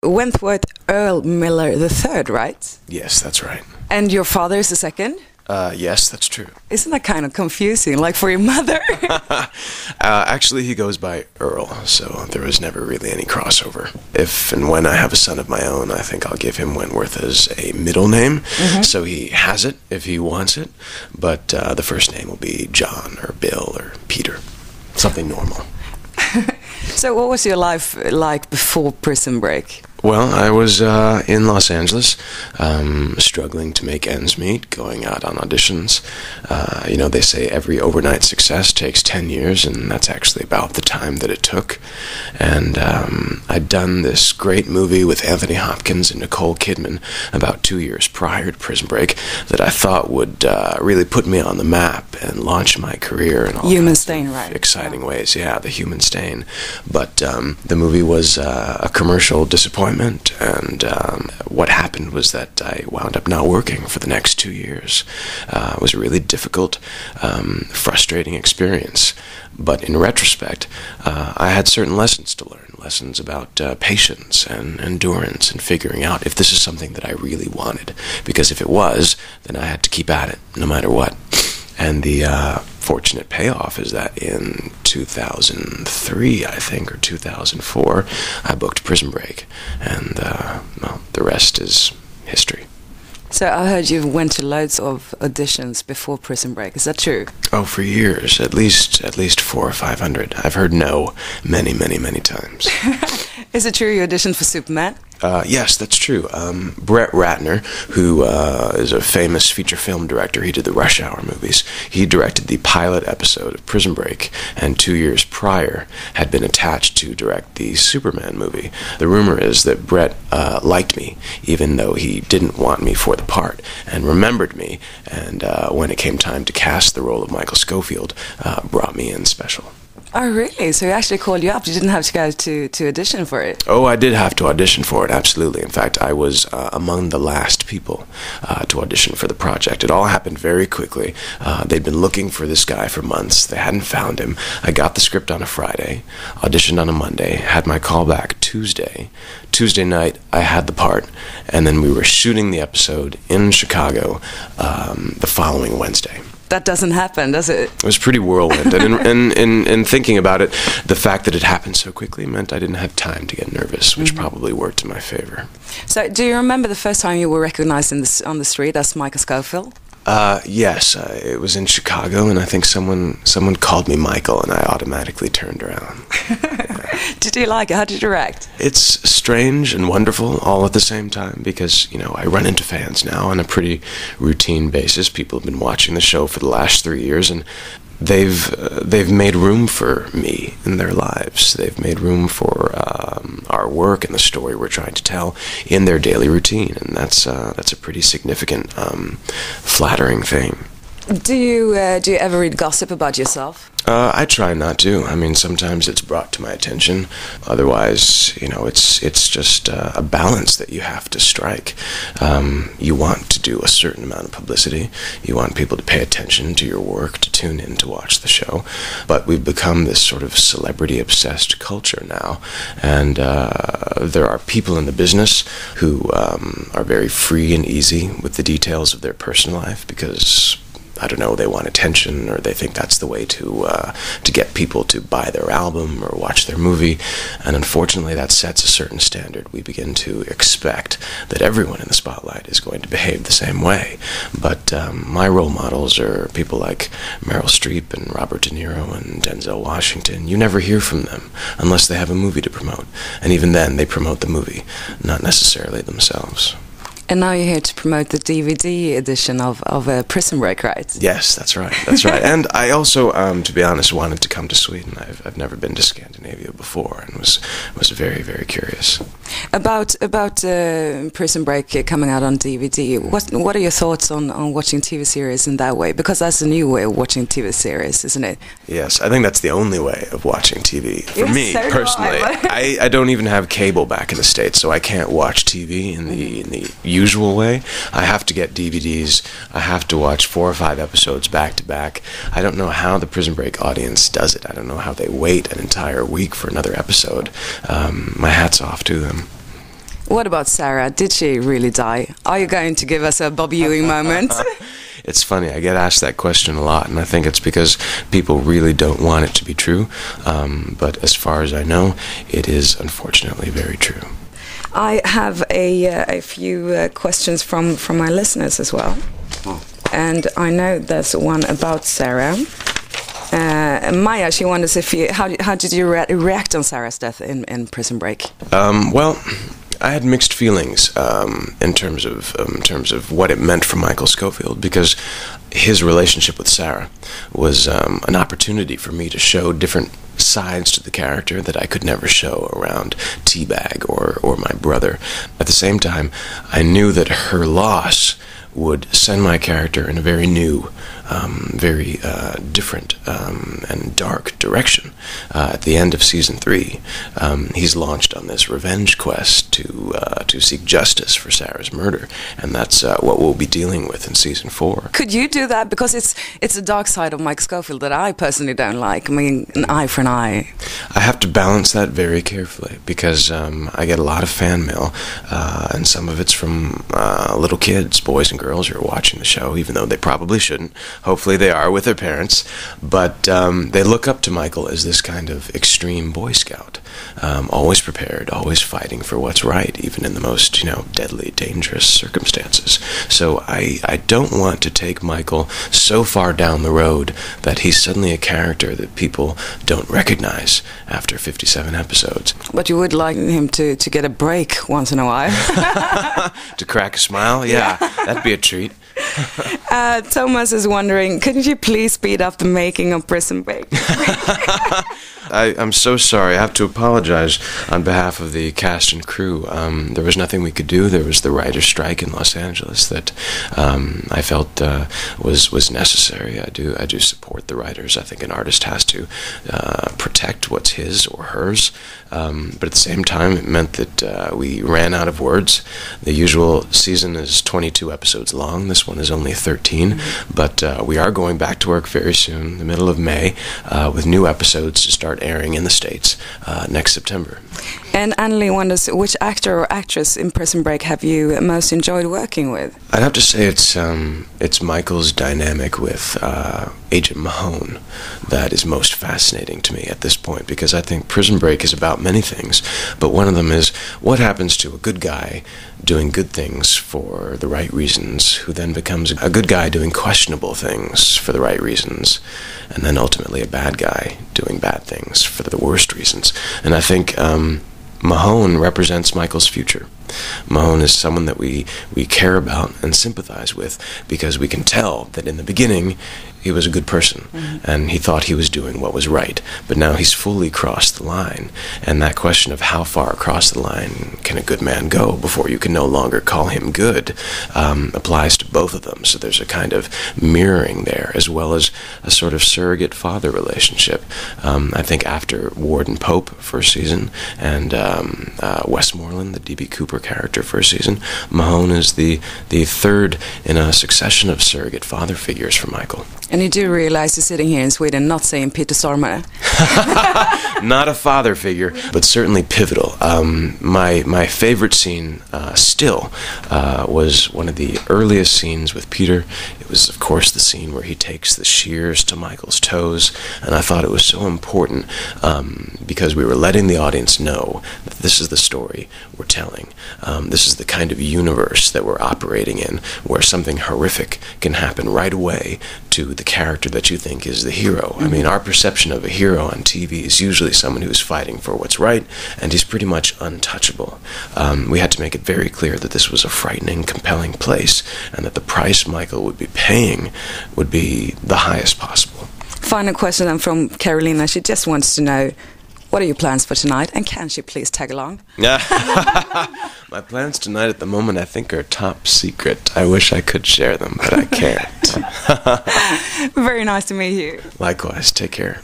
Wentworth Earl Miller III, right? Yes, that's right. And your father is the second? Yes, that's true. Isn't that kind of confusing, like for your mother? Actually, he goes by Earl, so there was never really any crossover. If and when I have a son of my own, I think I'll give him Wentworth as a middle name, so he has it if he wants it, but the first name will be John or Bill or Peter, something normal. So what was your life like before Prison Break? Well, I was in Los Angeles, struggling to make ends meet, going out on auditions. You know, they say every overnight success takes 10 years, and that's actually about the time that it took. And I'd done this great movie with Anthony Hopkins and Nicole Kidman about 2 years prior to Prison Break that I thought would really put me on the map and launch my career in all Human Stain, right? Exciting ways. Yeah, The Human Stain. But the movie was a commercial disappointment. And what happened was that I wound up not working for the next 2 years. It was a really difficult, frustrating experience. But in retrospect, I had certain lessons to learn, lessons about patience and endurance and figuring out if this is something that I really wanted. Because if it was, then I had to keep at it, no matter what. And the fortunate payoff is that in 2003, I think, or 2004, I booked Prison Break, and well, the rest is history. So I heard you went to loads of auditions before Prison Break. Is that true? Oh, for years, at least 400 or 500. I've heard no many times. Is it true you auditioned for Superman? Yes, that's true. Brett Ratner, who is a famous feature film director, he did the Rush Hour movies. He directed the pilot episode of Prison Break, and 2 years prior had been attached to direct the Superman movie. The rumor is that Brett liked me, even though he didn't want me for the part, and remembered me, and when it came time to cast the role of Michael Scofield, brought me in special. Oh, really? So he actually called you up? You didn't have to go to audition for it? Oh, I did have to audition for it, absolutely. In fact, I was among the last people to audition for the project. It all happened very quickly. They'd been looking for this guy for months. They hadn't found him. I got the script on a Friday, auditioned on a Monday, had my call back Tuesday. Tuesday night, I had the part, and then we were shooting the episode in Chicago the following Wednesday. That doesn't happen, does it? It was pretty whirlwind, and in thinking about it, the fact that it happened so quickly meant I didn't have time to get nervous, which probably worked in my favor. So, do you remember the first time you were recognized on the street as Michael Scofield? Yes, it was in Chicago, and I think someone called me Michael, and I automatically turned around. Did you like it? How did you react? It's strange and wonderful all at the same time because, you know, I run into fans now on a pretty routine basis. People have been watching the show for the last 3 years, and they've made room for me in their lives. They've made room for our work and the story we're trying to tell in their daily routine, and that's a pretty significant, flattering thing. Do you ever read gossip about yourself? I try not to. I mean, sometimes it's brought to my attention. Otherwise, you know, it's just a balance that you have to strike. You want to do a certain amount of publicity. You want people to pay attention to your work, to tune in to watch the show. But we've become this sort of celebrity-obsessed culture now. And there are people in the business who are very free and easy with the details of their personal life because, I don't know, they want attention, or they think that's the way to get people to buy their album or watch their movie. And unfortunately, that sets a certain standard. We begin to expect that everyone in the spotlight is going to behave the same way. But my role models are people like Meryl Streep and Robert De Niro and Denzel Washington. You never hear from them unless they have a movie to promote. And even then, they promote the movie, not necessarily themselves. And now you're here to promote the DVD edition of Prison Break, right? Yes, that's right. That's right. And I also, to be honest, wanted to come to Sweden. I've never been to Scandinavia before, and was very, very curious. About Prison Break coming out on DVD, what are your thoughts on watching TV series in that way? Because that's a new way of watching TV series, isn't it? Yes, I think that's the only way of watching TV. For Yes, me, so personally, I don't even have cable back in the States, so I can't watch TV in the usual way. I have to get DVDs. I have to watch 4 or 5 episodes back to back. I don't know how the Prison Break audience does it. I don't know how they wait an entire week for another episode. My hat's off to them. What about Sarah? Did she really die? Are you going to give us a Bob Ewing moment? It's funny, I get asked that question a lot, and I think it's because people really don't want it to be true. But as far as I know, it is unfortunately very true. I have a few questions from my listeners as well. And I know there's one about Sarah. Maya, she wonders how did you react on Sarah's death in Prison Break? Well, I had mixed feelings in terms of what it meant for Michael Scofield, because his relationship with Sarah was an opportunity for me to show different sides to the character that I could never show around Teabag or my brother. At the same time, I knew that her loss would send my character in a very new, very different and dark direction. At the end of season 3, he's launched on this revenge quest to seek justice for Sarah's murder, and that's what we'll be dealing with in season 4. Could you do that? Because it's a dark side of Mike Scofield that I personally don't like. I mean, an eye for an eye. I have to balance that very carefully, because I get a lot of fan mail, and some of it's from little kids, boys and girls who are watching the show, even though they probably shouldn't. Hopefully they are with their parents, but they look up to Michael as this kind of extreme Boy Scout, always prepared, always fighting for what's right, even in the most, deadly, dangerous circumstances. So I don't want to take Michael so far down the road that he's suddenly a character that people don't recognize after 57 episodes. But you would like him to get a break once in a while. To crack a smile? Yeah, that'd be a treat. Thomas is wondering, couldn't you please speed up the making of Prison Break? I'm so sorry. I have to apologize on behalf of the cast and crew. There was nothing we could do. There was the writer's strike in Los Angeles that I felt was necessary. I do support the writers. I think an artist has to protect what's his or hers. But at the same time, it meant that we ran out of words. The usual season is 22 episodes long. This one is only 13. But we are going back to work very soon, the middle of May, with new episodes to start airing in the States next September. And Annalie wonders, which actor or actress in Prison Break have you most enjoyed working with? I'd have to say it's Michael's dynamic with Agent Mahone that is most fascinating to me at this point, because I think Prison Break is about many things, but one of them is what happens to a good guy doing good things for the right reasons, who then becomes a good guy doing questionable things for the right reasons, and then ultimately a bad guy doing bad things for the worst reasons. And I think Mahone represents Michael's future. Mahone is someone that we care about and sympathize with, because we can tell that in the beginning he was a good person, and he thought he was doing what was right, but now he's fully crossed the line, and that question of how far across the line can a good man go before you can no longer call him good applies to both of them. So there's a kind of mirroring there, as well as a sort of surrogate father relationship. I think after Ward and Pope first season, and Westmoreland, the D.B. Cooper character first season, Mahone is the third in a succession of surrogate father figures for Michael. And you do realize you're sitting here in Sweden not saying Peter Stormare. Not a father figure, but certainly pivotal. My favorite scene still was one of the earliest scenes with Peter. It was, of course, the scene where he takes the shears to Michael's toes, and I thought it was so important because we were letting the audience know that this is the story we're telling. This is the kind of universe that we're operating in, where something horrific can happen right away to the character that you think is the hero. I mean, our perception of a hero on TV is usually someone who's fighting for what's right, and he's pretty much untouchable. We had to make it very clear that this was a frightening, compelling place, and that the price Michael would be paying would be the highest possible. Final question then from Carolina. She just wants to know, what are your plans for tonight, and can she please tag along? My plans tonight at the moment I think are top secret. I wish I could share them, but I can't. Very nice to meet you. Likewise, take care.